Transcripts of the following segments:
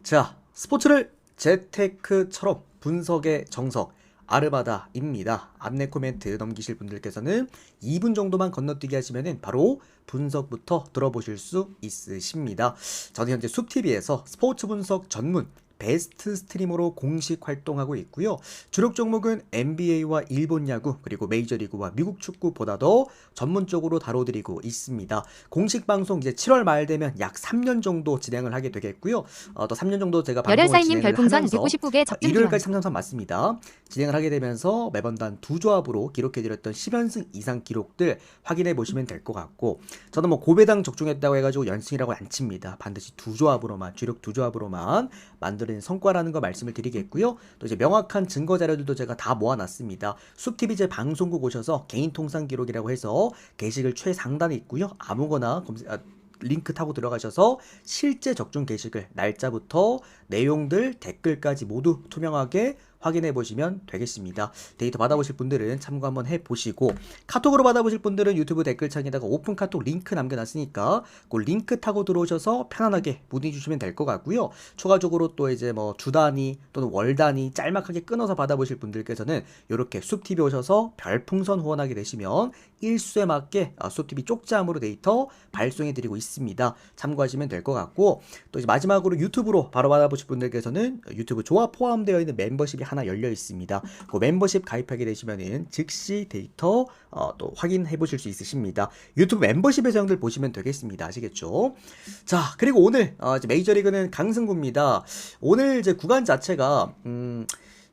자, 스포츠를 재테크처럼 분석의 정석 아르바다입니다. 안내 코멘트 넘기실 분들께서는 2분 정도만 건너뛰기 하시면은 바로 분석부터 들어보실 수 있으십니다. 저는 현재 숲TV에서 스포츠 분석 전문 베스트 스트리머로 공식 활동하고 있고요. 주력 종목은 NBA와 일본 야구 그리고 메이저리그와 미국 축구보다 더 전문적으로 다뤄드리고 있습니다. 공식 방송 이제 7월 말 되면 약 3년 정도 진행을 하게 되겠고요. 또 3년 정도 제가 방송을 열혈사인님 진행을 별풍선 하면서 159개 적중 기원. 일요일까지 333 맞습니다. 진행을 하게 되면서 매번 단 두 조합으로 기록해드렸던 10연승 이상 기록들 확인해 보시면 될 것 같고, 저는 뭐 고배당 적중했다고 해가지고 연승이라고 안 칩니다. 반드시 두 조합으로만, 주력 두 조합으로만 만드는 성과라는 거 말씀을 드리겠고요. 또 이제 명확한 증거 자료들도 제가 다 모아놨습니다. 숲TV 제 방송국 오셔서 개인 통상 기록이라고 해서 게시글 최상단에 있고요. 아무거나 링크 타고 들어가셔서 실제 적중 게시글 날짜부터 내용들 댓글까지 모두 투명하게 확인해 보시면 되겠습니다. 데이터 받아보실 분들은 참고 한번 해보시고, 카톡으로 받아보실 분들은 유튜브 댓글창에다가 오픈 카톡 링크 남겨놨으니까 그 링크 타고 들어오셔서 편안하게 문의 주시면 될 것 같고요. 추가적으로 또 이제 뭐 주 단위 또는 월 단위 짤막하게 끊어서 받아보실 분들께서는 이렇게 숲TV 오셔서 별풍선 후원하게 되시면 일수에 맞게 숲TV 쪽지함으로 데이터 발송해드리고 있습니다. 참고하시면 될 것 같고, 또 이제 마지막으로 유튜브로 바로 받아보실 분들께서는 유튜브 조합 포함되어 있는 멤버십이 하나 열려 있습니다. 그 멤버십 가입하게 되시면은 즉시 데이터 또 확인해 보실 수 있으십니다. 유튜브 멤버십의 사항들 보시면 되겠습니다. 아시겠죠? 자, 그리고 오늘 이제 메이저리그는 강승구입니다. 오늘 이제 구간 자체가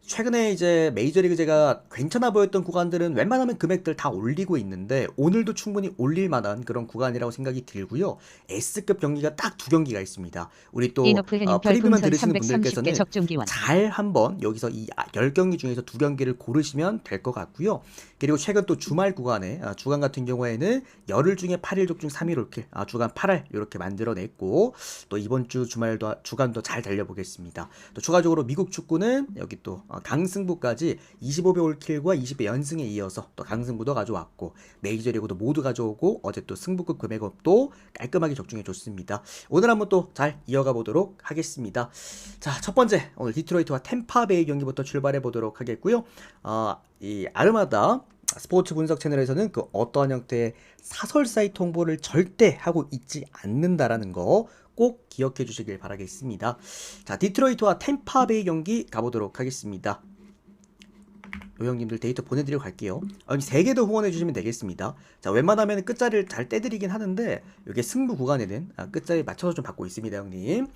최근에 이제 메이저리그 제가 괜찮아 보였던 구간들은 웬만하면 금액들 다 올리고 있는데 오늘도 충분히 올릴 만한 그런 구간이라고 생각이 들고요. S급 경기가 딱 두 경기가 있습니다. 우리 또 이노프해님 프리뷰만 별풍선 들으시는 330개 분들께서는 적중 기원. 잘 한번 여기서 이 10경기 중에서 두 경기를 고르시면 될 것 같고요. 그리고 최근 또 주말 구간에 주간 같은 경우에는 열흘 중에 8일 적중 3일 올킬 주간 8할 이렇게 만들어냈고, 또 이번 주 주말도 주간도 잘 달려보겠습니다. 또 추가적으로 미국 축구는 여기 또 강승부까지 25배 올킬과 20배 연승에 이어서 또 강승부도 가져왔고, 메이저리그도 모두 가져오고 어제 또 승부급 금액업도 깔끔하게 적중해 줬습니다. 오늘 한번 또 잘 이어가 보도록 하겠습니다. 자, 첫 번째 오늘 디트로이트와 템파베이 경기부터 출발해 보도록 하겠고요. 이 아르마다 스포츠 분석 채널에서는 그 어떠한 형태의 사설 사이트 홍보를 절대 하고 있지 않는다라는 거 꼭 기억해 주시길 바라겠습니다. 자, 디트로이트와 템파베이 경기 가보도록 하겠습니다. 요 형님들 데이터 보내드리고 갈게요. 세 개 더 후원해 주시면 되겠습니다. 자, 웬만하면 끝자리를 잘 떼드리긴 하는데 이게 승부 구간에는 끝자리 맞춰서 좀 받고 있습니다, 형님.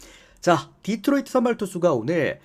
자, 디트로이트 선발 투수가 오늘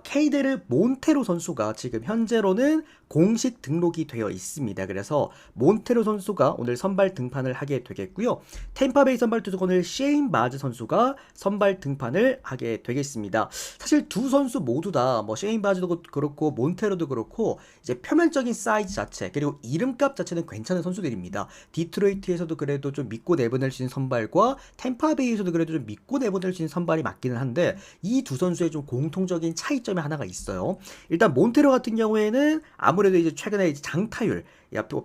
케이데르 몬테로 선수가 지금 현재로는 공식 등록이 되어 있습니다. 그래서 몬테로 선수가 오늘 선발 등판을 하게 되겠고요. 템파베이 선발 투수가 오늘 셰인 바즈 선수가 선발 등판을 하게 되겠습니다. 사실 두 선수 모두 다 뭐 셰인 바즈도 그렇고 몬테로도 그렇고 이제 표면적인 사이즈 자체 그리고 이름값 자체는 괜찮은 선수들입니다. 디트로이트에서도 그래도 좀 믿고 내보낼 수 있는 선발과 템파베이에서도 그래도 좀 믿고 내보낼 수 있는 선발이 맞기는 한데, 이 두 선수의 좀 공통적인 차이점이 하나가 있어요. 일단 몬테로 같은 경우에는 아무래도 이제 최근에 이제 장타율,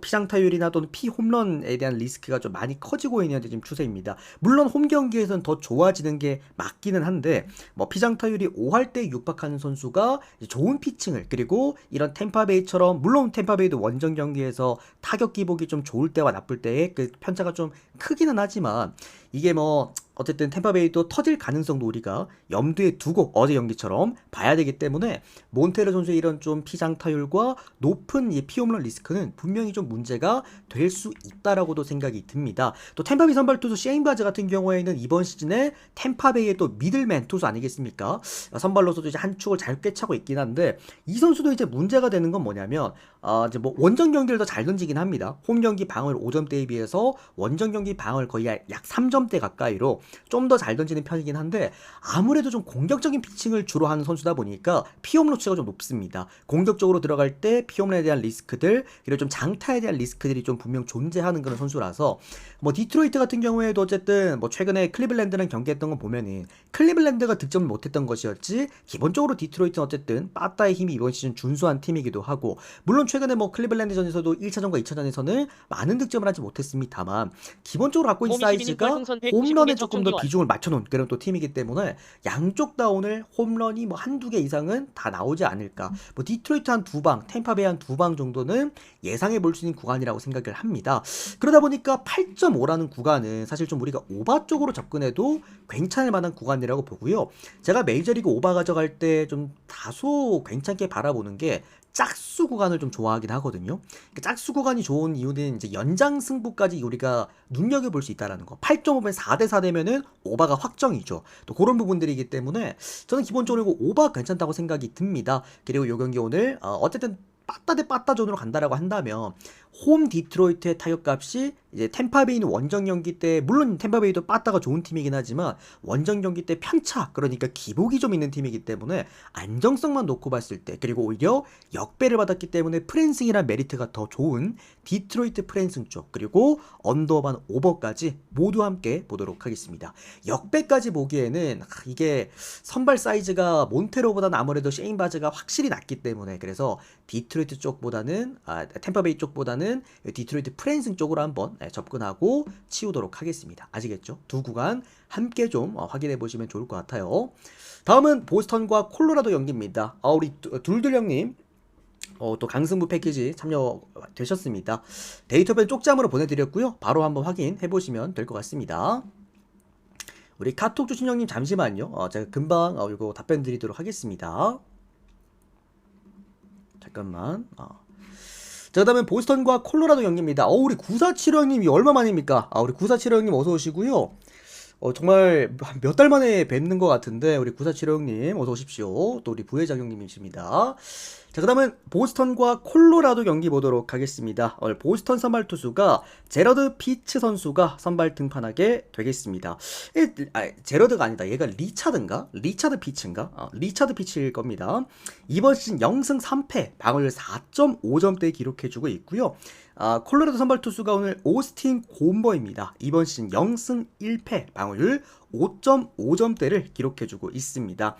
피장타율이나 또는 피홈런에 대한 리스크가 좀 많이 커지고 있는 지금 추세입니다. 물론 홈 경기에서는 더 좋아지는 게 맞기는 한데, 뭐 피장타율이 5할대에 육박하는 선수가 좋은 피칭을, 그리고 이런 템파베이처럼, 물론 템파베이도 원정 경기에서 타격 기복이 좀 좋을 때와 나쁠 때의 그 편차가 좀 크기는 하지만, 이게 뭐 어쨌든 템파베이도 터질 가능성도 우리가 염두에 두고 어제 경기처럼 봐야 되기 때문에 몬테로 선수의 이런 좀 피장타율과 높은 이 피홈런 리스크는 분명히 좀 문제가 될 수 있다라고도 생각이 듭니다. 또 템파베이 선발 투수 셰인 바즈 같은 경우에는 이번 시즌에 템파베이의 또 미들맨 투수 아니겠습니까? 선발로서도 이제 한 축을 잘 꿰차고 있긴 한데, 이 선수도 이제 문제가 되는 건 뭐냐면 이제 뭐 원정 경기를 더 잘 던지긴 합니다. 홈 경기 방어율 5점대에 비해서 원정 경기 방어율 거의 약 3점대 가까이로 좀 더 잘 던지는 편이긴 한데, 아무래도 좀 공격적인 피칭을 주로 하는 선수다 보니까 피홈런치가 좀 높습니다. 공격적으로 들어갈 때 피홈런에 대한 리스크들, 그리고 좀 장타에 대한 리스크들이 좀 분명 존재하는 그런 선수라서, 뭐 디트로이트 같은 경우에도 어쨌든 뭐 최근에 클리블랜드랑 경기했던 거 보면은 클리블랜드가 득점을 못했던 것이었지 기본적으로 디트로이트는 어쨌든 빠따의 힘이 이번 시즌 준수한 팀이기도 하고 물론 최근에 뭐 클리블랜드전에서도 1차전과 2차전에서는 많은 득점을 하지 못했습니다만 기본적으로 갖고 있는 사이즈가 홈런에 조금 더 비중을 맞춰놓은 그런 또 팀이기 때문에 양쪽 다 오늘 홈런이 뭐 한두 개 이상은 다 나오지 않을까. 뭐 디트로이트 한 두 방, 템파베이 한 두 방 정도는 예상해 볼 수 있는 구간이라고 생각을 합니다. 그러다 보니까 8.5라는 구간은 사실 좀 우리가 오바 쪽으로 접근해도 괜찮을 만한 구간이라고 보고요. 제가 메이저리그 오바 가져갈 때 좀 다소 괜찮게 바라보는 게 짝수 구간을 좀 좋아하긴 하거든요. 짝수 구간이 좋은 이유는 이제 연장 승부까지 우리가 눈여겨볼 수 있다는 거. 8.5면 4대4 되면은 오바가 확정이죠. 또 그런 부분들이기 때문에 저는 기본적으로 오바 괜찮다고 생각이 듭니다. 그리고 요 경기 오늘 어쨌든 빠따 대 빠따 존으로 간다라고 한다면 홈 디트로이트의 타격값이 이제 템파베이는 원정 경기 때 물론 템파베이도 빠따가 좋은 팀이긴 하지만 원정 경기 때 편차 그러니까 기복이 좀 있는 팀이기 때문에 안정성만 놓고 봤을 때 그리고 오히려 역배를 받았기 때문에 프랜승이란 메리트가 더 좋은 디트로이트 프랜승 쪽 그리고 언더반 오버까지 모두 함께 보도록 하겠습니다. 역배까지 보기에는 이게 선발 사이즈가 몬테로보다는 아무래도 셰인 바즈가 확실히 낫기 때문에 그래서 디트로이트 쪽보다는 템파베이 쪽보다는 디트로이트 프랜승 쪽으로 한번 접근하고 치우도록 하겠습니다. 아시겠죠? 두 구간 함께 좀 확인해 보시면 좋을 것 같아요. 다음은 보스턴과 콜로라도 경기입니다. 우리 둘둘 형님 또 강승부 패키지 참여되셨습니다. 데이터별 쪽잠으로 보내드렸고요. 바로 한번 확인해 보시면 될 것 같습니다. 우리 카톡 주신 형님 잠시만요. 제가 금방 이거 답변 드리도록 하겠습니다. 잠깐만. 자, 그 다음에 보스턴과 콜로라도 경기입니다. 우리 9475형님이 얼마만입니까? 우리 9475형님 어서오시고요. 정말 몇 달 만에 뵙는 것 같은데 우리 9475형님 어서오십시오. 또 우리 부회장 형님이십니다. 자, 그 다음은 보스턴과 콜로라도 경기 보도록 하겠습니다. 오늘 보스턴 선발 투수가 제러드 피츠 선수가 선발 등판하게 되겠습니다. 제러드가 아니다. 얘가 리차드인가? 리차드 피츠인가? 리차드 피츠일 겁니다. 이번 시즌 0승 3패, 방어율 4.5점대 기록해주고 있고요. 콜로라도 선발 투수가 오늘 오스틴 곰버입니다. 이번 시즌 0승 1패, 방어율 5.5점대를 기록해주고 있습니다.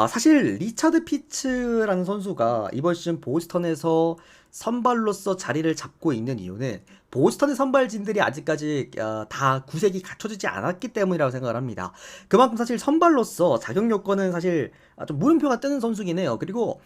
사실 리차드 피츠라는 선수가 이번 시즌 보스턴에서 선발로서 자리를 잡고 있는 이유는 보스턴의 선발진들이 아직까지 다 구색이 갖춰지지 않았기 때문이라고 생각을 합니다. 그만큼 사실 선발로서 자격 요건은 사실 좀 물음표가 뜨는 선수긴 해요. 그리고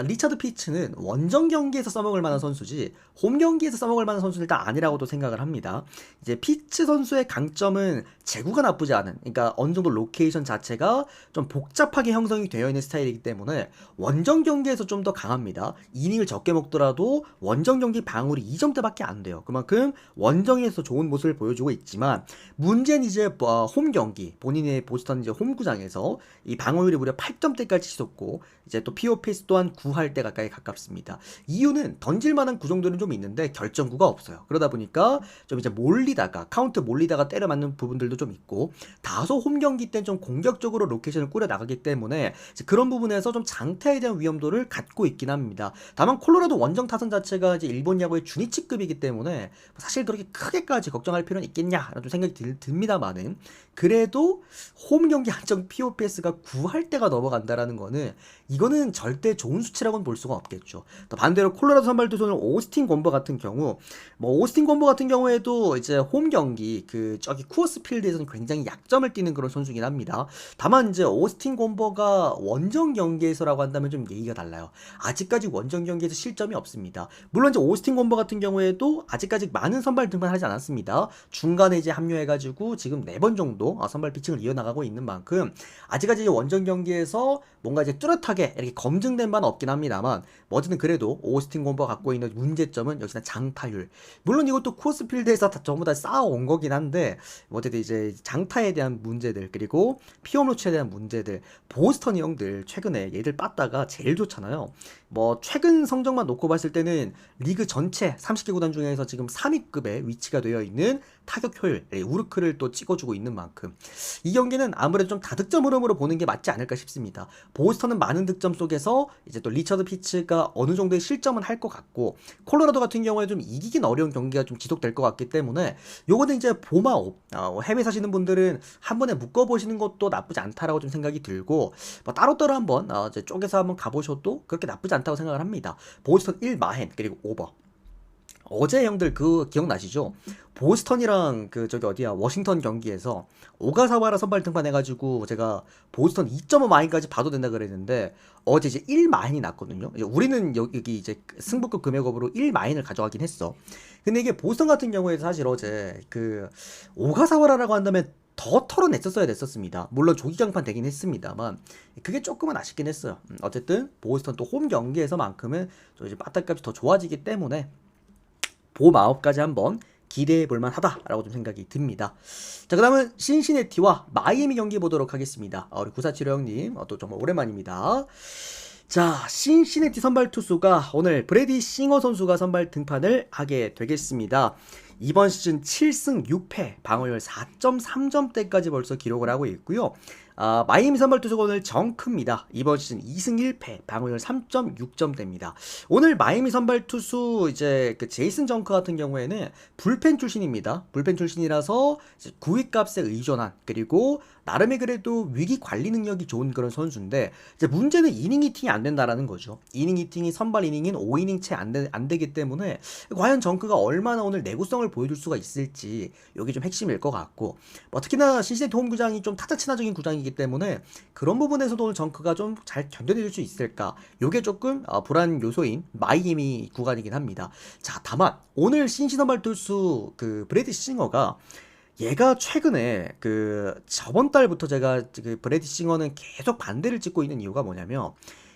리차드 피츠는 원정 경기에서 써먹을 만한 선수지 홈 경기에서 써먹을 만한 선수는 일단 아니라고도 생각을 합니다. 이제 피츠 선수의 강점은 제구가 나쁘지 않은 그러니까 어느 정도 로케이션 자체가 좀 복잡하게 형성이 되어 있는 스타일이기 때문에 원정 경기에서 좀 더 강합니다. 이닝을 적게 먹더라도 원정 경기 방어율이 2점대밖에 안 돼요. 그만큼 원정에서 좋은 모습을 보여주고 있지만 문제는 이제 홈 경기 본인의 보스턴 이제 홈구장에서 이 방어율이 무려 8점대까지 치솟고 이제 또 POPS 또한 9할 때 가까이 가깝습니다. 이유는 던질만한 구정도는 좀 있는데 결정구가 없어요. 그러다 보니까 좀 이제 몰리다가 카운트 몰리다가 때려 맞는 부분들도 좀 있고 다소 홈 경기 때 좀 공격적으로 로케이션을 꾸려 나가기 때문에 그런 부분에서 좀 장타에 대한 위험도를 갖고 있긴 합니다. 다만 콜로라도 원정 타선 자체가 이제 일본 야구의 주니치급이기 때문에 사실 그렇게 크게까지 걱정할 필요는 있겠냐라는 생각이 듭니다만은 그래도 홈 경기 한정 POPS가 9할 때가 넘어간다라는 거는 이거는 절대 좋은 수치라고는 볼 수가 없겠죠. 또 반대로 콜로라도 선발 투수는 오스틴 곰버 같은 경우 오스틴 곰버 같은 경우에도 이제 홈 경기 저기 쿠어스 필드에서는 굉장히 약점을 띠는 그런 선수긴 합니다. 다만 이제 오스틴 곰버가 원정 경기에서라고 한다면 좀 얘기가 달라요. 아직까지 원정 경기에서 실점이 없습니다. 물론 이제 오스틴 곰버 같은 경우에도 아직까지 많은 선발 등판하지 않았습니다. 중간에 이제 합류해가지고 지금 4번 정도 선발 피칭을 이어나가고 있는 만큼 아직까지 원정 경기에서 뭔가 이제 뚜렷하게 이렇게 검증된 바는 없긴 합니다만 어쨌든 그래도 오스틴 곰버가 갖고 있는 문제점은 역시나 장타율. 물론 이것도 코스필드에서 전부 다 쌓아온 거긴 한데 어쨌든 이제 장타에 대한 문제들 그리고 피홈로치에 대한 문제들 보스턴 형들 최근에 얘들 빠따가 제일 좋잖아요. 최근 성적만 놓고 봤을 때는 리그 전체 30개 구단 중에서 지금 3위급의 위치가 되어 있는 타격 효율, 우르크를 또 찍어주고 있는 만큼 이 경기는 아무래도 좀 다득점 흐름으로 보는 게 맞지 않을까 싶습니다. 보스턴은 많은 득점 속에서 이제 또 리처드 피츠가 어느 정도의 실점은 할 것 같고, 콜로라도 같은 경우에 좀 이기긴 어려운 경기가 좀 지속될 것 같기 때문에 요거는 이제 봄아홉 해외 사시는 분들은 한 번에 묶어보시는 것도 나쁘지 않다라고 좀 생각이 들고, 뭐 따로따로 한번 이제 쪼개서 한번 가보셔도 그렇게 나쁘지 않다고 생각을 합니다. 보스턴 1마헨 그리고 오버. 어제 형들 그 기억나시죠? 보스턴이랑 그 저기 어디야 워싱턴 경기에서 오가사와라 선발 등판해가지고 제가 보스턴 2.5 마인까지 봐도 된다 그랬는데 어제 이제 1 마인이 났거든요. 이제 우리는 여기 이제 승부급 금액업으로 1 마인을 가져가긴 했어. 근데 이게 보스턴 같은 경우에 사실 어제 그 오가사와라라고 한다면 더 털어냈었어야 됐었습니다. 물론 조기강판 되긴 했습니다만 그게 조금은 아쉽긴 했어요. 어쨌든 보스턴 또 홈 경기에서만큼은 좀 이제 빠딱값이 더 좋아지기 때문에 봄 9까지 한번 기대해 볼만 하다라고 좀 생각이 듭니다. 자, 그 다음은 신시내티와 마이애미 경기 보도록 하겠습니다. 우리 9475 형님, 또 정말 오랜만입니다. 자, 신시내티 선발 투수가 오늘 브래디 싱어 선수가 선발 등판을 하게 되겠습니다. 이번 시즌 7승 6패, 방어율 4.3점대까지 벌써 기록을 하고 있고요. 마이애미 선발 투수가 오늘 정크입니다. 이번 시즌 2승 1패, 방어율 3.6점대입니다. 오늘 마이애미 선발 투수 이제 그 제이슨 정크 같은 경우에는 불펜 출신입니다. 불펜 출신이라서 9위 값에 의존한, 그리고 나름의 그래도 위기 관리 능력이 좋은 그런 선수인데, 이제 문제는 이닝 히팅이 안 된다라는 거죠. 이닝 히팅이 선발 이닝인 5이닝 채 안 되기 때문에 과연 정크가 얼마나 오늘 내구성을 보여줄 수가 있을지 여기 좀 핵심일 것 같고, 뭐 특히나 신시내티 홈구장이 좀 타자 친화적인 구장이기 때문에 그런 부분에서도 오늘 정크가 좀 잘 견뎌낼 수 있을까, 요게 조금 불안 요소인 마이애미 구간이긴 합니다. 자, 다만 오늘 신시 선발 투수 그 브래디 싱어가 얘가 최근에 그 저번 달부터 제가 그 브래디 싱어는 계속 반대를 찍고 있는 이유가 뭐냐면,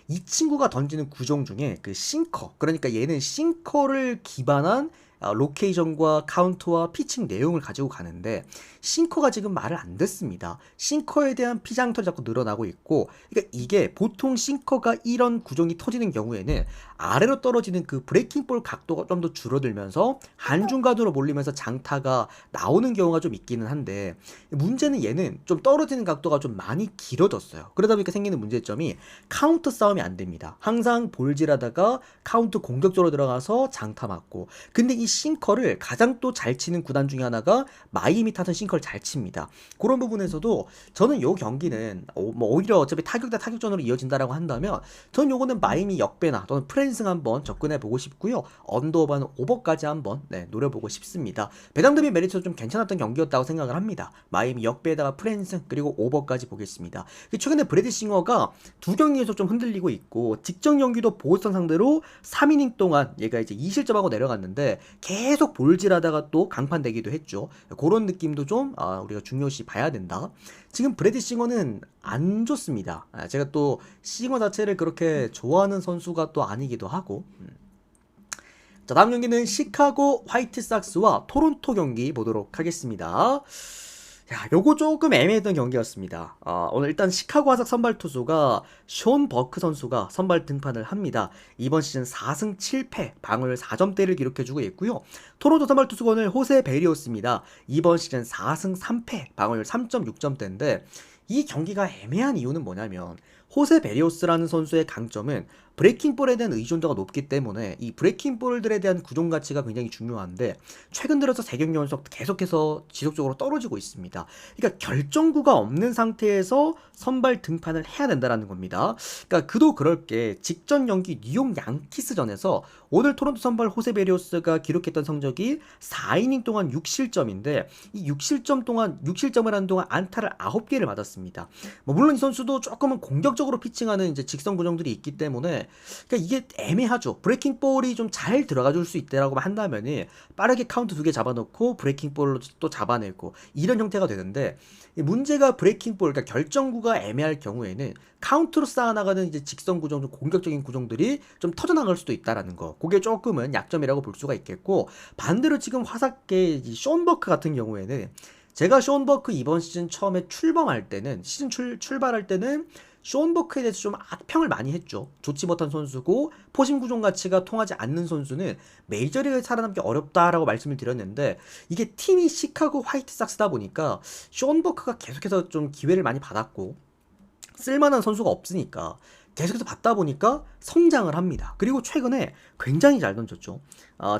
이 친구가 던지는 구종 중에 그 싱커, 그러니까 얘는 싱커를 기반한 로케이션과 카운트와 피칭 내용을 가지고 가는데 싱커가 지금 말을 안 듣습니다. 싱커에 대한 피장털이 자꾸 늘어나고 있고, 그러니까 이게 보통 싱커가 이런 구종이 터지는 경우에는 아래로 떨어지는 그 브레이킹볼 각도가 좀 더 줄어들면서 한중간으로 몰리면서 장타가 나오는 경우가 좀 있기는 한데, 문제는 얘는 좀 떨어지는 각도가 좀 많이 길어졌어요. 그러다 보니까 생기는 문제점이 카운트 싸움이 안 됩니다. 항상 볼질하다가 카운트 공격적으로 들어가서 장타 맞고, 근데 이 싱커를 가장 또 잘 치는 구단 중에 하나가 마이애미 타선 싱커를 잘 칩니다. 그런 부분에서도 저는 이 경기는 뭐 오히려 어차피 타격 대 타격전으로 이어진다라고 한다면 저는 요거는 마이애미 역배나 또는 프랜승 한번 접근해 보고 싶고요. 언더오버는 오버까지 한번 노려보고 싶습니다. 배당 대비 메리트도 좀 괜찮았던 경기였다고 생각을 합니다. 마이애미 역배에다가 프랜승 그리고 오버까지 보겠습니다. 최근에 브래디 싱어가 두 경기에서 좀 흔들리고 있고, 직전 경기도 보스턴 상대로 3이닝 동안 얘가 이제 2실점하고 내려갔는데 계속 볼질하다가 또 강판되기도 했죠. 그런 느낌도 좀 우리가 중요시 봐야 된다. 지금 브래디 싱어는 안 좋습니다. 제가 또 싱어 자체를 그렇게 좋아하는 선수가 또 아니기도 하고. 자, 다음 경기는 시카고 화이트삭스와 토론토 경기 보도록 하겠습니다. 야, 요거 조금 애매했던 경기였습니다. 오늘 일단 시카고 화삭 선발 투수가 숀 버크 선수가 선발 등판을 합니다. 이번 시즌 4승 7패, 방어율 4점대를 기록해주고 있고요. 토론토 선발 투수가 오늘 호세 베리오스입니다. 이번 시즌 4승 3패, 방어율 3.6점대인데 이 경기가 애매한 이유는 뭐냐면, 호세 베리오스라는 선수의 강점은 브레이킹볼에 대한 의존도가 높기 때문에 이 브레이킹볼들에 대한 구종 가치가 굉장히 중요한데, 최근 들어서 3경기 연속 계속해서 지속적으로 떨어지고 있습니다. 그러니까 결정구가 없는 상태에서 선발 등판을 해야 된다는 겁니다. 그러니까 그도 그럴 게 직전 경기 뉴욕 양키스전에서 오늘 토론토 선발 호세 베리오스가 기록했던 성적이 4이닝 동안 6실점인데 이 6실점을 하는 동안 안타를 9개를 맞았습니다. 물론 이 선수도 조금은 공격적으로 피칭하는 이제 직선 구종들이 있기 때문에, 그러니까 이게 애매하죠. 브레이킹 볼이 좀 잘 들어가 줄 수 있다라고 한다면은 빠르게 카운트 2개 잡아놓고 브레이킹 볼로 또 잡아내고 이런 형태가 되는데, 문제가 브레이킹 볼, 그러니까 결정구가 애매할 경우에는 카운트로 쌓아나가는 이제 직선 구종, 좀 공격적인 구종들이 좀 터져나갈 수도 있다라는 거. 그게 조금은 약점이라고 볼 수가 있겠고, 반대로 지금 화삭계 숀 버크 같은 경우에는 제가 쇼온 버크 이번 시즌 처음에 출범할 때는 출발할 때는 쇼온 버크에 대해서 좀 악평을 많이 했죠. 좋지 못한 선수고 포심 구종 가치가 통하지 않는 선수는 메이저리그에 살아남기 어렵다라고 말씀을 드렸는데 이게 팀이 시카고 화이트삭스다 보니까 쇼온 버크가 계속해서 좀 기회를 많이 받았고 쓸만한 선수가 없으니까 계속해서 받다 보니까 성장을 합니다. 그리고 최근에 굉장히 잘 던졌죠.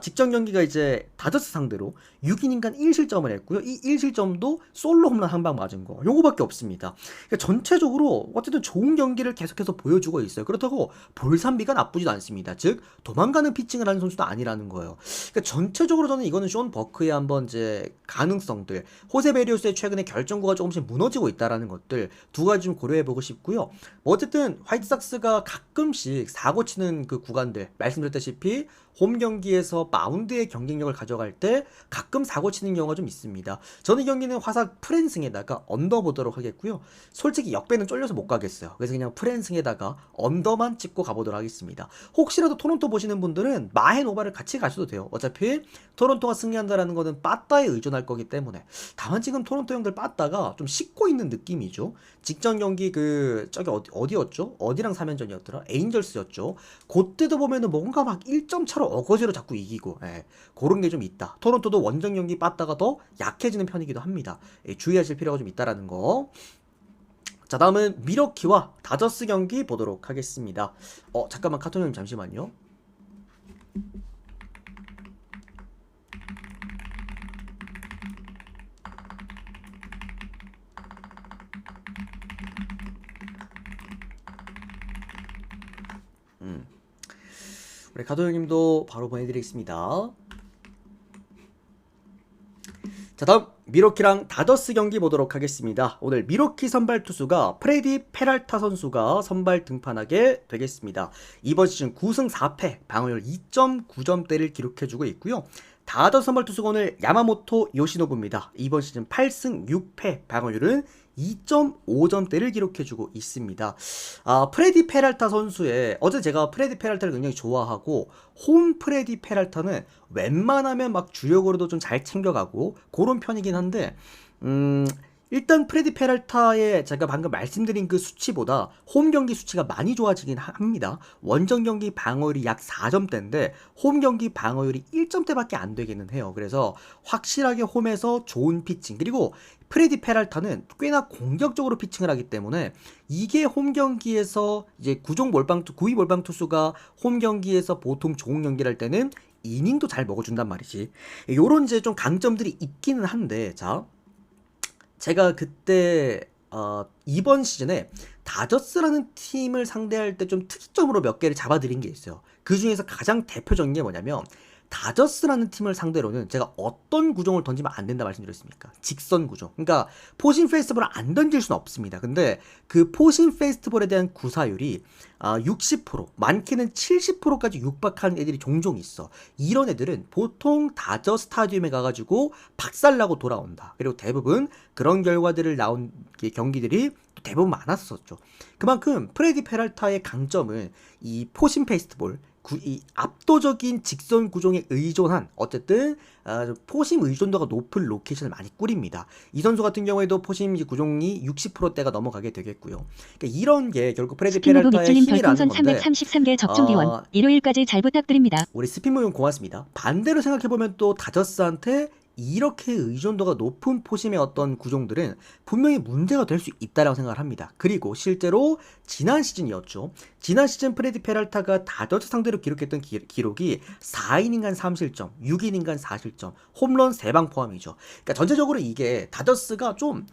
직전 경기가 이제 다저스 상대로 6이닝간 1실점을 했고요. 이 1실점도 솔로 홈런 한 방 맞은 거. 요거밖에 없습니다. 그러니까 전체적으로 어쨌든 좋은 경기를 계속해서 보여주고 있어요. 그렇다고 볼산비가 나쁘지도 않습니다. 즉 도망가는 피칭을 하는 선수도 아니라는 거예요. 그러니까 전체적으로 저는 이거는 쇼온 버크의 한번 이제 가능성들, 호세 베리오스의 최근에 결정구가 조금씩 무너지고 있다라는 것들 두 가지 좀 고려해보고 싶고요. 뭐 어쨌든 화이트삭스가 가끔씩 사고 치는 그 구간들 말씀드렸다시피 홈 경기에서 마운드의 경쟁력을 가져갈 때 가끔 사고 치는 경우가 좀 있습니다. 저는 이 경기는 화삭 프랜승에다가 언더 보도록 하겠고요. 솔직히 역배는 쫄려서 못 가겠어요. 그래서 그냥 프랜승에다가 언더만 찍고 가보도록 하겠습니다. 혹시라도 토론토 보시는 분들은 마헨 오바를 같이 가셔도 돼요. 어차피 토론토가 승리한다라는 거는 빠따에 의존할 거기 때문에. 다만 지금 토론토 형들 빠따가 좀 씻고 있는 느낌이죠. 직전 경기 저기 어디였죠? 어디랑 3연전이었더라? 에인절스였죠. 그때도 보면은 뭔가 막 1점 차로 어거지로 자꾸 이기고, 그런 게 좀 있다. 토론토도 원정 경기 빠따가 더 약해지는 편이기도 합니다. 주의하실 필요가 좀 있다라는 거. 자, 다음은 미러키와 다저스 경기 보도록 하겠습니다. 잠깐만 카토님 잠시만요. 우리 가도 형님도 바로 보내드리겠습니다. 자, 다음 미러키랑 다저스 경기 보도록 하겠습니다. 오늘 미러키 선발 투수가 프레디 페랄타 선수가 선발 등판하게 되겠습니다. 이번 시즌 9승 4패 방어율 2.9점대를 기록해주고 있고요. 다저스 선발 투수가 오늘 야마모토 요시노부입니다. 이번 시즌 8승 6패 방어율은 2.5점대를 기록해주고 있습니다. 프레디 페랄타 선수의 어제 제가 프레디 페랄타를 굉장히 좋아하고 홈 프레디 페랄타는 웬만하면 막 주력으로도 좀 잘 챙겨가고 그런 편이긴 한데 일단 프레디 페랄타의 제가 방금 말씀드린 그 수치보다 홈 경기 수치가 많이 좋아지긴 합니다. 원정 경기 방어율이 약 4점대인데 홈 경기 방어율이 1점대밖에 안 되기는 해요. 그래서 확실하게 홈에서 좋은 피칭, 그리고 프레디 페랄타는 꽤나 공격적으로 피칭을 하기 때문에 이게 홈 경기에서 이제 구위 몰빵 투수가 홈 경기에서 보통 좋은 경기를 할 때는 이닝도 잘 먹어준단 말이지. 요런 이제 좀 강점들이 있기는 한데, 자, 제가 그때 이번 시즌에 다저스라는 팀을 상대할 때 좀 특이점으로 몇 개를 잡아드린 게 있어요. 그 중에서 가장 대표적인 게 뭐냐면 다저스라는 팀을 상대로는 제가 어떤 구종을 던지면 안 된다 말씀드렸습니까? 직선 구종. 그러니까 포신 페스티벌을 안 던질 수는 없습니다. 근데 그 포신 페스티벌에 대한 구사율이 60%, 많게는 70%까지 육박하는 애들이 종종 있어. 이런 애들은 보통 다저 스타디움에 가가지고 박살나고 돌아온다. 그리고 대부분 그런 결과들을 나온 경기들이 대부분 많았었죠. 그만큼 프레디 페랄타의 강점은 이 포신 페스티벌, 이 압도적인 직선 구종에 의존한 어쨌든 포심 의존도가 높은 로케이션을 많이 꾸립니다. 이 선수 같은 경우에도 포심 구종이 60%대가 넘어가게 되겠고요. 그러니까 이런 게 결국 프레디 페랄타의 힘이라는 건데 333개 접종 기원 일요일까지 잘 부탁드립니다. 우리 스피모용 고맙습니다. 반대로 생각해보면 또 다저스한테 이렇게 의존도가 높은 포심의 어떤 구종들은 분명히 문제가 될 수 있다고 생각을 합니다. 그리고 실제로 지난 시즌이었죠. 지난 시즌 프레디 페랄타가 다저스 상대로 기록했던 기록이 4이닝간 3실점, 6이닝간 4실점, 홈런 3방 포함이죠. 그러니까 전체적으로 이게 다저스가 좀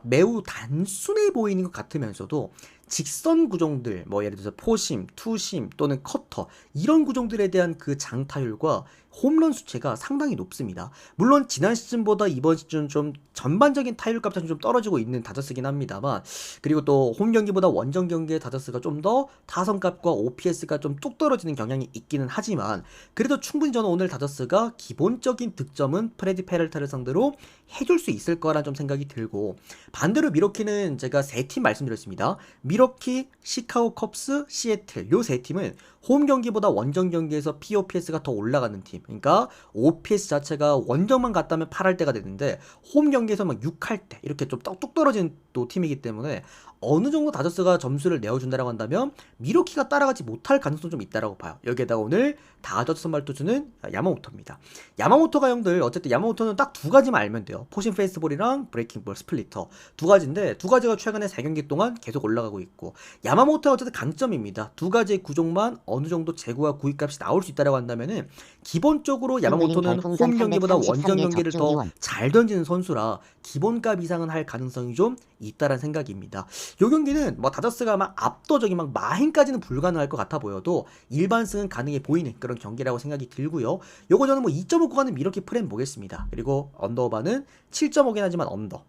매우 단순해 보이는 것 같으면서도 직선 구종들, 뭐 예를 들어서 포심, 투심 또는 커터, 이런 구종들에 대한 그 장타율과 홈런 수치가 상당히 높습니다. 물론 지난 시즌보다 이번 시즌 좀 전반적인 타율 값이 좀 떨어지고 있는 다저스긴 합니다만, 그리고 또 홈 경기보다 원정 경기의 다저스가 좀 더 타선값과 OPS가 좀 뚝 떨어지는 경향이 있기는 하지만, 그래도 충분히 저는 오늘 다저스가 기본적인 득점은 프레디 페랄타를 상대로 해줄 수 있을 거란 좀 생각이 들고, 있고, 반대로 미러키는 제가 세 팀 말씀드렸습니다. 미러키, 시카고 컵스, 시애틀 요 세 팀은 홈 경기보다 원정 경기에서 POPS가 더 올라가는 팀. 그러니까 OPS 자체가 원정만 갔다면 8할 때가 되는데 홈 경기에서 막 6할 때 이렇게 좀 뚝 떨어진 또 팀이기 때문에 어느 정도 다저스가 점수를 내어준다라고 한다면 미러키가 따라가지 못할 가능성이 좀 있다라고 봐요. 여기에다가 오늘 다저스 선발 투수는 야마모토입니다. 야마모토가 형들 어쨌든 야마모토는 딱 두 가지만 알면 돼요. 포신 페이스볼이랑 브레이킹볼 스플리터 두 가지인데 두 가지가 최근에 4경기 동안 계속 올라가고 있고, 야마모토가 어쨌든 강점입니다. 두 가지의 구종만 어느 정도 재고와 구입값이 나올 수 있다라고 한다면은 기본적으로 야마모토는 홈 경기보다 원정 경기를 더 잘 던지는 선수라 기본값 이상은 할 가능성이 좀 있다라는 생각입니다. 요 경기는 뭐 다저스가 막 압도적인 막 마행까지는 불가능할 것 같아 보여도 일반승은 가능해 보이는 그런 경기라고 생각이 들고요. 요거 저는 뭐 2.5 구간은 이렇게 프레임 보겠습니다. 그리고 언더바는 7.5긴 하지만 언더.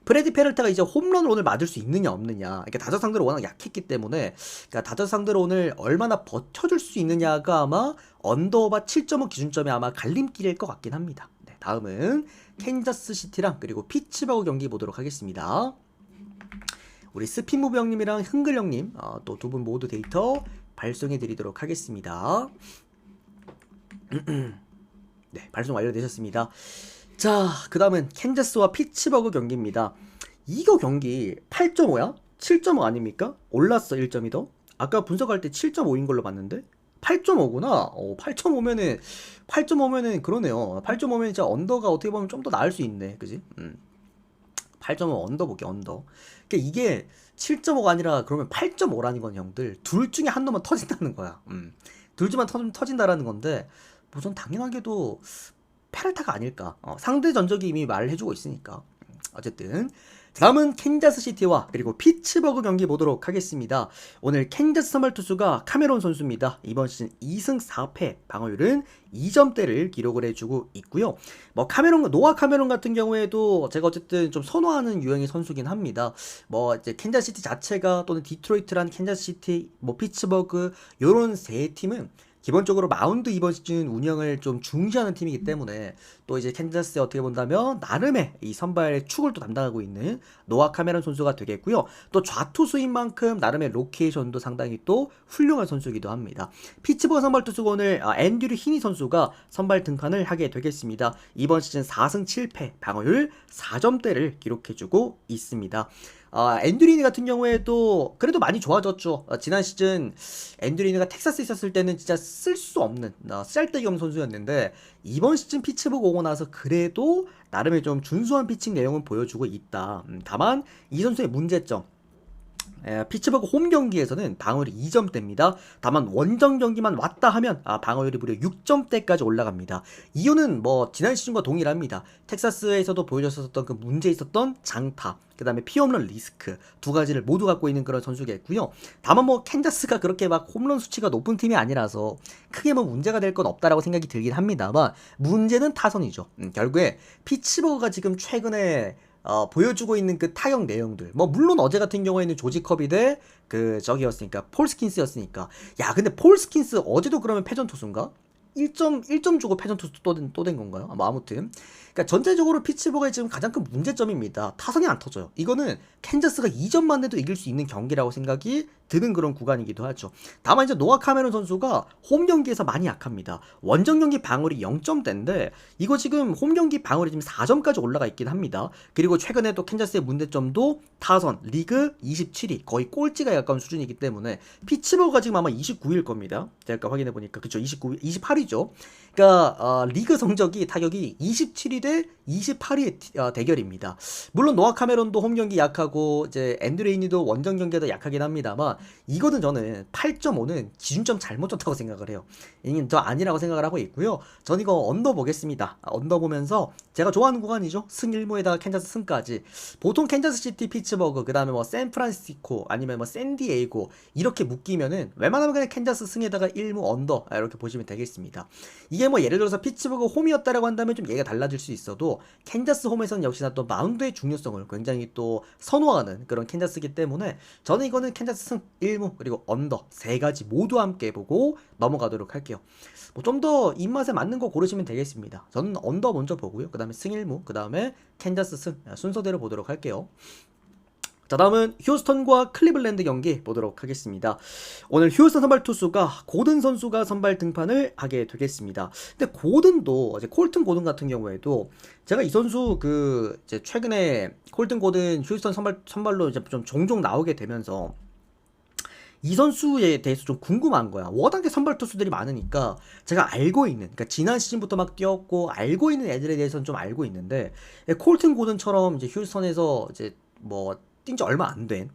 프레디 페럴타가 이제 홈런을 오늘 맞을 수 있느냐 없느냐. 그러니까 다저스 상대로 워낙 약했기 때문에 그러니까 다저스 상대로 오늘 얼마나 버텨줄 수 있느냐가 아마 언더바 7.5 기준점이 아마 갈림길일 것 같긴 합니다. 네, 다음은 캔자스 시티랑 그리고 피츠버그 경기 보도록 하겠습니다. 우리 스피무브 형님이랑 흥글 형님 또 두 분 모두 데이터 발송해 드리도록 하겠습니다. 네, 발송 완료되셨습니다. 자, 그 다음은 캔자스와 피츠버그 경기입니다. 이거 경기 8.5야? 7.5 아닙니까? 올랐어 1점이 더. 아까 분석할 때 7.5인 걸로 봤는데 8.5구나. 8.5면은 그러네요. 8.5면 진짜 언더가 어떻게 보면 좀 더 나을 수 있네, 그지? 8.5 언더 볼게, 언더. 그러니까 이게 7.5가 아니라 그러면 8.5라는 건 형들 둘 중에 한 놈은 터진다는 거야. 둘 중만 터진다라는 건데 뭐 전 당연하게도 페랄타가 아닐까. 상대 전적이 이미 말을 해주고 있으니까. 어쨌든 다음은 캔자스시티와 그리고 피츠버그 경기 보도록 하겠습니다. 오늘 캔자스 선발 투수가 카메론 선수입니다. 이번 시즌 2승 4패, 방어율은 2점대를 기록을 해주고 있고요. 뭐 노아 카메론 같은 경우에도 제가 어쨌든 좀 선호하는 유형의 선수긴 합니다. 뭐 이제 캔자스시티 자체가 또는 디트로이트란 캔자스시티, 뭐 피츠버그 요런 세 팀은 기본적으로 마운드 이번 시즌 운영을 좀 중시하는 팀이기 때문에 또 이제 캔자스에 어떻게 본다면 나름의 이 선발의 축을 또 담당하고 있는 노아 카메론 선수가 되겠고요. 또 좌투수인 만큼 나름의 로케이션도 상당히 또 훌륭한 선수이기도 합니다. 피츠버그 선발 투수가 오늘 앤드류 히니 선수가 선발 등판을 하게 되겠습니다. 이번 시즌 4승 7패, 방어율 4점대를 기록해주고 있습니다. 앤드류히니 같은 경우에도 그래도 많이 좋아졌죠. 지난 시즌 앤드류히니가 텍사스에 있었을 때는 진짜 쓸 수 없는 쓸데기 없는 선수였는데 이번 시즌 피츠버그 오고 나서 그래도 나름의 좀 준수한 피칭 내용은 보여주고 있다. 다만 이 선수의 문제점, 피츠버그 홈 경기에서는 방어율이 2점대입니다. 다만 원정 경기만 왔다 하면 방어율이 무려 6점대까지 올라갑니다. 이유는 뭐 지난 시즌과 동일합니다. 텍사스에서도 보여줬었던 그 문제 있었던 장타, 그 다음에 피홈런 리스크 두 가지를 모두 갖고 있는 그런 선수겠고요. 다만 뭐 캔자스가 그렇게 막 홈런 수치가 높은 팀이 아니라서 크게 뭐 문제가 될 건 없다라고 생각이 들긴 합니다만 문제는 타선이죠. 결국에 피츠버그가 지금 최근에 보여주고 있는 그 타격 내용들, 뭐 물론 어제 같은 경우에는 조지 커비 대 저기였으니까 폴 스킨스였으니까, 야 근데 폴 스킨스 어제도 그러면 패전 투수인가? 1점 주고 패전 투수 또 된 건가요? 뭐 아무튼 그러니까 전체적으로 피츠버그의 지금 가장 큰 문제점입니다. 타선이 안 터져요. 이거는 캔자스가 2점만 내도 이길 수 있는 경기라고 생각이 드는 그런 구간이기도 하죠. 다만 이제 노아 카메론 선수가 홈 경기에서 많이 약합니다. 원정 경기 방어율이 0점대인데 이거 지금 홈 경기 방어율이 지금 4점까지 올라가 있긴 합니다. 그리고 최근에 또 캔자스의 문제점도 타선 리그 27위, 거의 꼴찌가 가까운 수준이기 때문에 피츠버그가 지금 아마 29위일 겁니다. 제가 아까 확인해 보니까 그쵸, 28위죠. 그러니까 리그 성적이 타격이 27위 대 28위의 대결입니다. 물론 노아 카메론도 홈 경기 약하고 이제 앤드레이니도 원정 경기에도 약하긴 합니다만 이거는 저는 8.5는 기준점 잘못 줬다고 생각을 해요. 이게 저 아니라고 생각을 하고 있고요. 전 이거 언더 보겠습니다. 언더 보면서 제가 좋아하는 구간이죠. 승 1무에다가 캔자스 승까지. 보통 캔자스 시티, 피츠버그, 그 다음에 뭐 샌프란시스코 아니면 뭐 샌디에이고 이렇게 묶이면은 웬만하면 그냥 캔자스 승에다가 1무 언더 이렇게 보시면 되겠습니다. 이게 뭐 예를 들어서 피츠버그 홈이었다라고 한다면 좀 얘기가 달라질 수 있어도 캔자스 홈에서는 역시나 또 마운드의 중요성을 굉장히 또 선호하는 그런 캔자스이기 때문에 저는 이거는 캔자스 승 일무 그리고 언더 세 가지 모두 함께 보고 넘어가도록 할게요. 뭐 좀 더 입맛에 맞는 거 고르시면 되겠습니다. 저는 언더 먼저 보고요. 그 다음에 승일무, 그 다음에 캔자스 승 순서대로 보도록 할게요. 자, 다음은 휴스턴과 클리블랜드 경기 보도록 하겠습니다. 오늘 휴스턴 선발 투수가 고든 선수가 선발 등판을 하게 되겠습니다. 근데 고든도 이제 콜튼 고든 같은 경우에도 제가 이 선수 이제 최근에 콜튼 고든 휴스턴 선발로 이제 좀 종종 나오게 되면서 이 선수에 대해서 좀 궁금한 거야. 워낙에 선발 투수들이 많으니까 제가 알고 있는, 그러니까 지난 시즌부터 막 뛰었고 알고 있는 애들에 대해서는 좀 알고 있는데 콜튼 고든처럼 이제 휴스턴에서 이제 뭐 뛴 지 얼마 안 된,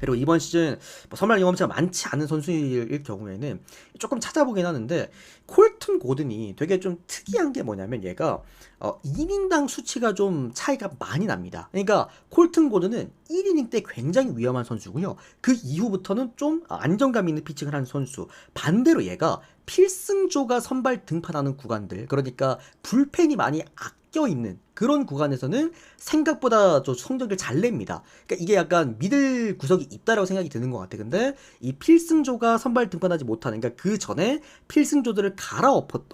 그리고 이번 시즌 뭐 선발 경험치가 많지 않은 선수일 경우에는 조금 찾아보긴 하는데 콜튼 고든이 되게 좀 특이한 게 뭐냐면 얘가 1인당 수치가 좀 차이가 많이 납니다. 그러니까 콜튼 고든은 1이닝 때 굉장히 위험한 선수고요. 그 이후부터는 좀 안정감 있는 피칭을 하는 선수. 반대로 얘가 필승조가 선발 등판하는 구간들, 그러니까 불펜이 많이 껴있는 그런 구간에서는 생각보다 좀 성적을 잘 냅니다. 그러니까 이게 약간 믿을 구석이 있다라고 생각이 드는 것 같아. 근데 이 필승조가 선발 등판하지 못하는, 그러니까 그 전에 필승조들을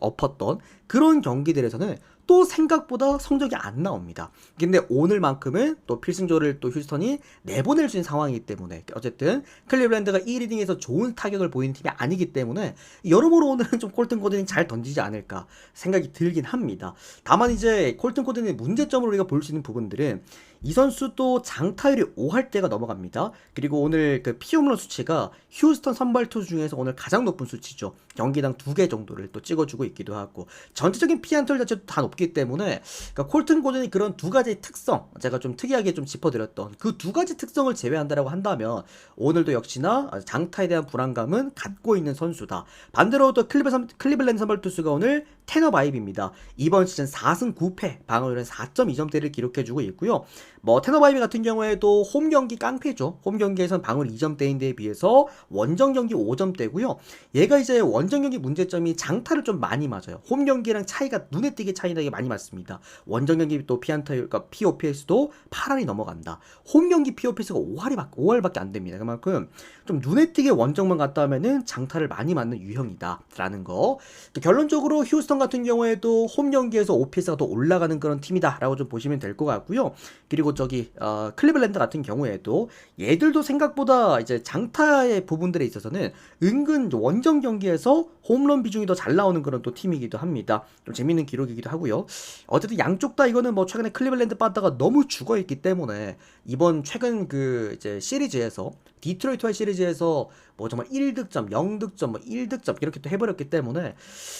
엎었던 그런 경기들에서는 또 생각보다 성적이 안 나옵니다. 근데 오늘만큼은 또 필승조를 또 휴스턴이 내보낼 수 있는 상황이기 때문에 어쨌든 클리블랜드가 1이닝에서 좋은 타격을 보이는 팀이 아니기 때문에 여러모로 오늘은 좀 콜튼 고든이 잘 던지지 않을까 생각이 들긴 합니다. 다만 이제 콜튼 고든의 문제점으로 우리가 볼 수 있는 부분들은 이 선수도 장타율이 5할대가 넘어갑니다. 그리고 오늘 그 피홈런 수치가 휴스턴 선발 투수 중에서 오늘 가장 높은 수치죠. 경기당 2개 정도를 또 찍어주고 있기도 하고 전체적인 피안타율 자체도 다 높기 때문에 그러니까 콜튼 고든이 그런 두 가지 특성, 제가 좀 특이하게 좀 짚어드렸던 그 두 가지 특성을 제외한다라고 한다면 오늘도 역시나 장타에 대한 불안감은 갖고 있는 선수다. 반대로 또 클리블랜드 선발 투수가 오늘 테너 바이비입니다. 이번 시즌 4승 9패, 방어율은 4.2점대를 기록해주고 있고요. 뭐 테너 바이비 같은 경우에도 홈 경기 깡패죠. 홈 경기에선 방어율 2점대인데에 비해서 원정 경기 5점대고요. 얘가 이제 원정 경기 문제점이 장타를 좀 많이 맞아요. 홈 경기랑 차이가 눈에 띄게 차이 나게 많이 맞습니다. 원정 경기 또 피안타율, 그러니까 POPS도 8할이 넘어간다. 홈 경기 POPS가 5할밖에 안 됩니다. 그만큼 좀 눈에 띄게 원정만 갔다 하면은 장타를 많이 맞는 유형이다라는 거. 결론적으로 휴스턴 같은 경우에도 홈 경기에서 OPS가 더 올라가는 그런 팀이다라고 좀 보시면 될 것 같고요. 그리고 저기 클리블랜드 같은 경우에도 얘들도 생각보다 이제 장타의 부분들에 있어서는 은근 원정 경기에서 홈런 비중이 더 잘 나오는 그런 또 팀이기도 합니다. 좀 재밌는 기록이기도 하고요. 어쨌든 양쪽 다 이거는 뭐 최근에 클리블랜드 빠다가 너무 죽어있기 때문에 이번 최근 그 이제 시리즈에서 디트로이트와의 시리즈에서 뭐 정말 1득점, 0득점, 뭐 1득점 이렇게 또 해버렸기 때문에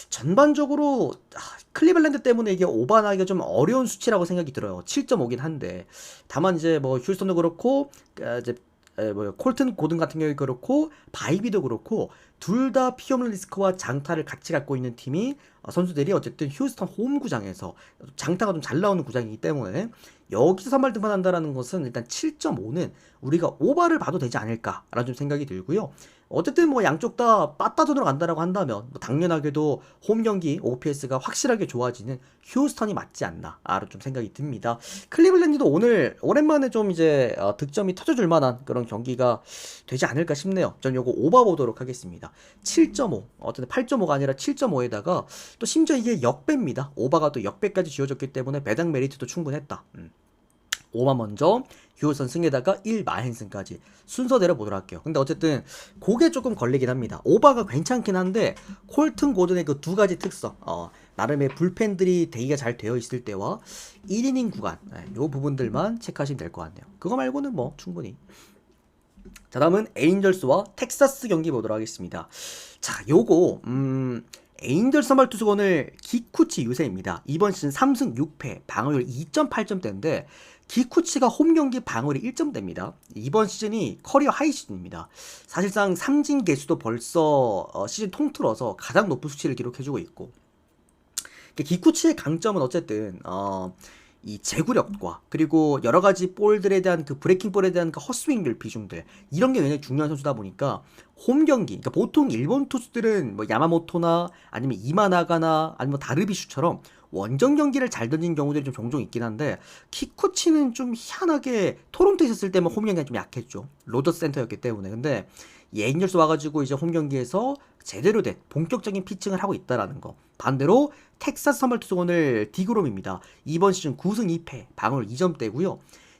전반적으로 클리블랜드 때문에 이게 오반하기가 좀 어려운 수치라고 생각이 들어요. 7.5긴 한데 다만 이제 뭐 휴스턴도 그렇고 이제 뭐 콜튼 고든 같은 경우에 그렇고 바이비도 그렇고 둘 다 피홈런 리스크와 장타를 같이 갖고 있는 팀이 선수들이 어쨌든 휴스턴 홈구장에서 장타가 좀 잘 나오는 구장이기 때문에 여기서 선발 등판한다라는 것은 일단 7.5는 우리가 오바를 봐도 되지 않을까라는 좀 생각이 들고요. 어쨌든 뭐 양쪽 다 빠따전으로 간다라고 한다면 뭐 당연하게도 홈 경기 OPS가 확실하게 좋아지는 휴스턴이 맞지 않나라는 좀 생각이 듭니다. 클리블랜드도 오늘 오랜만에 좀 이제 득점이 터져줄 만한 그런 경기가 되지 않을까 싶네요. 전 요거 오바 보도록 하겠습니다. 7.5, 어쨌든 8.5가 아니라 7.5에다가 또 심지어 이게 역배입니다. 오바가 또 역배까지 지어졌기 때문에 배당 메리트도 충분했다. 5만 먼저 휴스턴 승에다가 1마행승까지 순서대로 보도록 할게요. 근데 어쨌든 그게 조금 걸리긴 합니다. 오바가 괜찮긴 한데 콜튼 고든의 그 두 가지 특성, 나름의 불펜들이 대기가 잘 되어 있을 때와 1이닝 구간, 요 부분들만 체크하시면 될 것 같네요. 그거 말고는 뭐 충분히. 자, 다음은 에인절스와 텍사스 경기 보도록 하겠습니다. 자, 요거 에인절스 선발 투수가 오늘 기쿠치 유세입니다. 이번 시즌 3승 6패, 방어율 2.8점대인데 기쿠치가 홈 경기 방어율이 1점대입니다. 이번 시즌이 커리어 하이 시즌입니다. 사실상 삼진 개수도 벌써 시즌 통틀어서 가장 높은 수치를 기록해주고 있고, 기쿠치의 강점은 어쨌든 이 제구력과 그리고 여러 가지 볼들에 대한 그 브레이킹 볼에 대한 그 헛스윙들 비중들, 이런 게 굉장히 중요한 선수다 보니까 홈 경기, 그러니까 보통 일본 투수들은 뭐 야마모토나 아니면 이마나가나 아니면 다르비슈처럼 원정 경기를 잘 던진 경우들이 좀 종종 있긴 한데 키쿠치는 좀 희한하게 토론토에 있었을 때만 홈 경기가 좀 약했죠. 로저스 센터였기 때문에. 근데 에인절스 와가지고 이제 홈 경기에서 제대로 된 본격적인 피칭을 하고 있다라는 거. 반대로 텍사스 선발 투수 오늘 디그롬입니다. 이번 시즌 9승 2패, 방어율 2점대고요.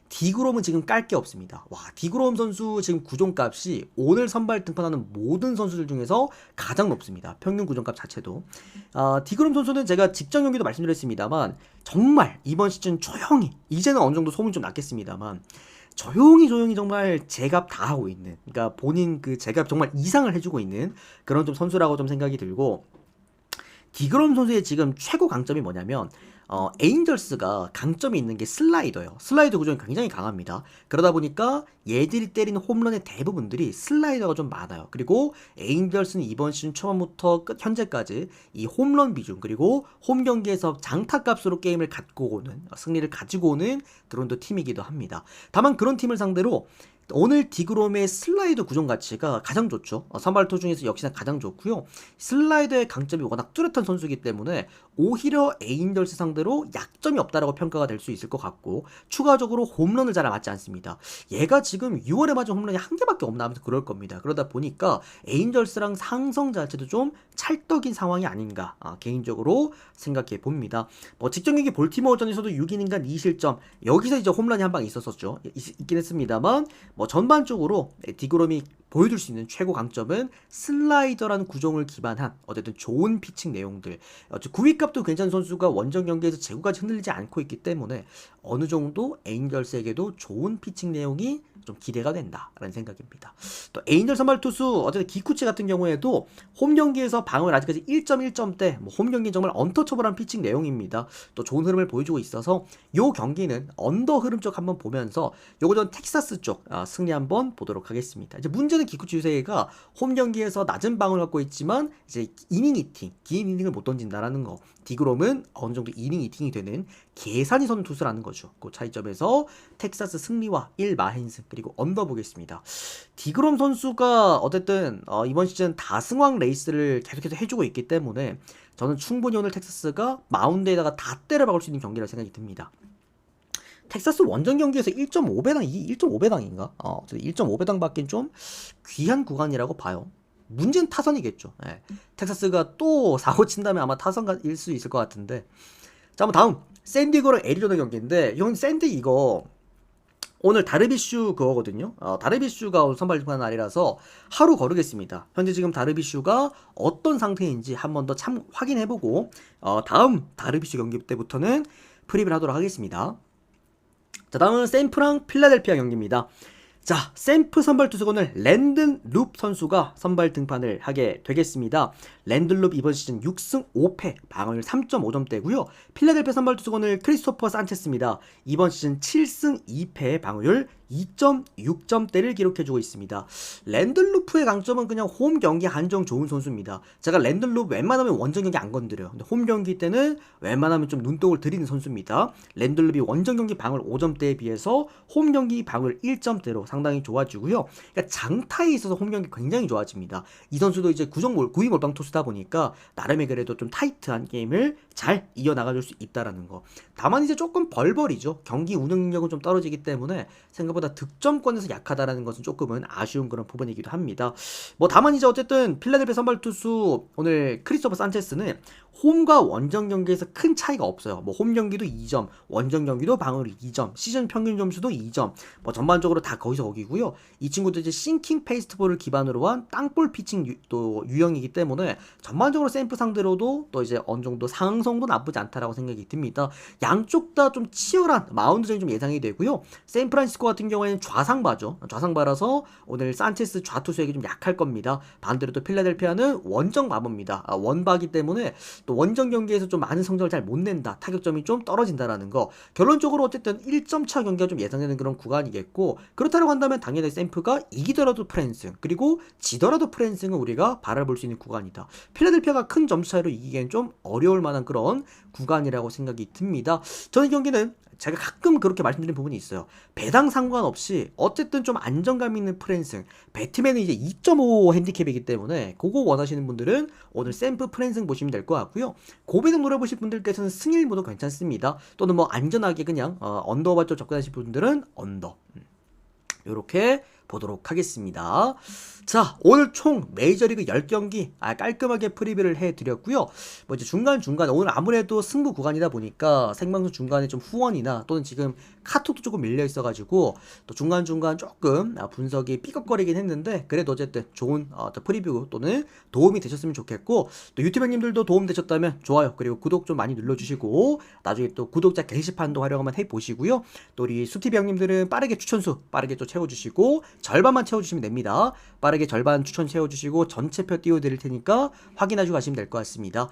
디그롬은 지금 깔 게 없습니다. 와, 디그롬 선수 지금 구종값이 오늘 선발 등판하는 모든 선수들 중에서 가장 높습니다. 평균 구종값 자체도. 디그롬 선수는 제가 직전 경기도 말씀드렸습니다만 정말 이번 시즌 조용히, 이제는 어느 정도 소문이 좀 났겠습니다만 조용히 정말 제값 다 하고 있는, 그러니까 본인 그 제값 정말 이상을 해주고 있는 그런 좀 선수라고 좀 생각이 들고, 디그롬 선수의 지금 최고 강점이 뭐냐면 에인절스가 강점이 있는 게 슬라이더예요. 슬라이더 구종이 굉장히 강합니다. 그러다 보니까 얘들이 때리는 홈런의 대부분들이 슬라이더가 좀 많아요. 그리고 에인절스는 이번 시즌 초반부터 끝 현재까지 이 홈런 비중 그리고 홈 경기에서 장타값으로 게임을 갖고 오는, 승리를 가지고 오는 그런 또 팀이기도 합니다. 다만 그런 팀을 상대로 오늘 디그롬의 슬라이더 구종 가치가 가장 좋죠. 선발투 중에서 역시나 가장 좋고요. 슬라이더의 강점이 워낙 뚜렷한 선수이기 때문에 오히려 에인절스 상대로 약점이 없다라고 평가가 될 수 있을 것 같고, 추가적으로 홈런을 잘 맞지 않습니다. 얘가 지금 6월에 맞은 홈런이 한 개밖에 없나 하면서 그럴 겁니다. 그러다 보니까 에인절스랑 상성 자체도 좀 찰떡인 상황이 아닌가 개인적으로 생각해 봅니다. 직전 경기 볼티모어전에서도 6이닝간 2실점, 여기서 이제 홈런이 한 방 있었었죠. 있긴 했습니다만 전반적으로 디그롬이 보여줄 수 있는 최고 강점은 슬라이더라는 구종을 기반한 어쨌든 좋은 피칭 내용들. 9위값도 괜찮은 선수가 원정 경기에서 제구까지 흔들리지 않고 있기 때문에 어느 정도 에인절스에게도 좋은 피칭 내용이 좀 기대가 된다라는 생각입니다. 또 에인절 선발 투수 어쨌든 기쿠치 같은 경우에도 홈 경기에서 방어율 아직까지 1.1점대, 홈 경기 정말 언터처블한 피칭 내용입니다. 또 좋은 흐름을 보여주고 있어서 요 경기는 언더 흐름 쪽 한번 보면서 요거 전 텍사스 쪽 승리 한번 보도록 하겠습니다. 이제 문제는 기쿠치 유세이가 홈 경기에서 낮은 방어를 갖고 있지만 이제 이닝 이팅, 긴 이닝을 못 던진다라는 거. 디그롬은 어느 정도 이닝 이팅이 되는 계산이 선 투수라는 거죠. 그 차이점에서 텍사스 승리와 1마행승 그리고 언더 보겠습니다. 디그롬 선수가 어쨌든 이번 시즌 다승왕 레이스를 계속해서 해주고 있기 때문에 저는 충분히 오늘 텍사스가 마운드에다가 다 때려박을 수 있는 경기라고 생각이 듭니다. 텍사스 원정 경기에서 1.5배당, 이게 1.5배당인가? 1.5배당 받긴 좀 귀한 구간이라고 봐요. 문제는 타선이겠죠. 예. 텍사스가 또 사고 친다면 아마 타선일 수 있을 것 같은데. 자, 한번 다음 샌디에고랑 애리조나 경기인데, 형 샌디 이거 오늘 다르비슈 그거거든요. 다르비슈가 오늘 선발 등판 날이라서 하루 거르겠습니다. 현재 지금 다르비슈가 어떤 상태인지 한번 더 확인해보고 다음 다르비슈 경기 때부터는 프리뷰를 하도록 하겠습니다. 자, 다음은 샘프랑 필라델피아 경기입니다. 자, 샘프 선발 투수는 랜든 룹 선수가 선발 등판을 하게 되겠습니다. 랜든 룹 이번 시즌 6승 5패, 방어율 3.5점대고요. 필라델피아 선발 투수는 크리스토퍼 산체스입니다. 이번 시즌 7승 2패, 방어율 2.6점대를 기록해주고 있습니다. 랜든루프의 강점은 그냥 홈 경기 한정 좋은 선수입니다. 제가 랜든루프 웬만하면 원정 경기 안 건드려요. 근데 홈 경기 때는 웬만하면 좀 눈독을 들이는 선수입니다. 랜든루프이 원정 경기 방어율 5점대에 비해서 홈 경기 방어율 1점대로 상당히 좋아지고요. 그러니까 장타에 있어서 홈 경기 굉장히 좋아집니다. 이 선수도 이제 9위 몰빵 투수다 보니까 나름의 그래도 좀 타이트한 게임을 잘 이어나가줄 수 있다라는 거. 다만 이제 조금 벌벌이죠. 경기 운영 능력은 좀 떨어지기 때문에 생각보다 득점권에서 약하다라는 것은 조금은 아쉬운 그런 부분이기도 합니다. 다만 이제 어쨌든 필라델피아 선발 투수 오늘 크리스토퍼 산체스는 홈과 원정 경기에서 큰 차이가 없어요. 홈 경기도 2점, 원정 경기도 방어율 2점, 시즌 평균 점수도 2점. 전반적으로 다 거기서 거기고요. 이 친구도 이제 싱킹 페이스트볼을 기반으로 한 땅볼 피칭 또 유형이기 때문에 전반적으로 샘프 상대로도 또 이제 어느 정도 상성도 나쁘지 않다라고 생각이 듭니다. 양쪽 다 좀 치열한 마운드전이 좀 예상이 되고요. 샌프란시스코 같은 경우에는 좌상바죠. 좌상바라서 오늘 산체스 좌투수에게 좀 약할 겁니다. 반대로 또 필라델피아는 원정 마법입니다. 원바기 때문에 또 원정 경기에서 좀 많은 성적을 잘 못 낸다. 타격점이 좀 떨어진다라는 거. 결론적으로 어쨌든 1점 차 경기가 좀 예상되는 그런 구간이겠고, 그렇다고 한다면 당연히 샘프가 이기더라도 프랜승, 그리고 지더라도 프랜승은 우리가 바라볼 수 있는 구간이다. 필라델피아가 큰 점수 차이로 이기기엔 좀 어려울 만한 그런 구간이라고 생각이 듭니다. 저는 이 경기는 제가 가끔 그렇게 말씀드린 부분이 있어요. 배당 상관없이 어쨌든 좀 안정감 있는 프랜승. 배트맨은 이제 2.5 핸디캡이기 때문에 그거 원하시는 분들은 오늘 샘프 프랜승 보시면 될 것 같고요. 고배당 노려보실 분들께서는 승일 모도 괜찮습니다. 또는 뭐 안전하게 그냥 언더바 쪽 접근하실 분들은 언더. 요렇게 보도록 하겠습니다. 자, 오늘 총 메이저리그 10경기 깔끔하게 프리뷰를 해드렸고요. 뭐 이제 중간중간 오늘 아무래도 승부 구간이다 보니까 생방송 중간에 좀 후원이나 또는 지금 카톡도 조금 밀려 있어가지고 또 중간중간 조금 분석이 삐걱거리긴 했는데 그래도 어쨌든 좋은 프리뷰 또는 도움이 되셨으면 좋겠고 또 유튜브 형님들도 도움 되셨다면 좋아요 그리고 구독 좀 많이 눌러주시고 나중에 또 구독자 게시판도 활용 한번 해보시고요. 또 우리 수티비 형님들은 빠르게 추천수 빠르게 좀 채워주시고 절반만 채워주시면 됩니다. 빠르게 절반 추천 채워주시고 전체표 띄워드릴 테니까 확인하시고 가시면 될 것 같습니다.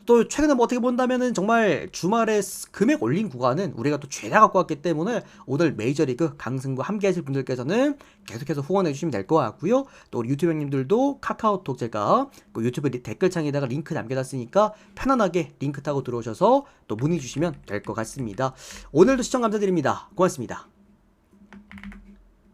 또 최근에 뭐 어떻게 본다면은 정말 주말에 금액 올린 구간은 우리가 또 죄다 갖고 왔기 때문에 오늘 메이저리그 강승부 함께 하실 분들께서는 계속해서 후원해 주시면 될 것 같고요. 또 우리 유튜브 형님들도 카카오톡 제가 그 유튜브 댓글창에다가 링크 남겨놨으니까 편안하게 링크 타고 들어오셔서 또 문의 주시면 될 것 같습니다. 오늘도 시청 감사드립니다. 고맙습니다.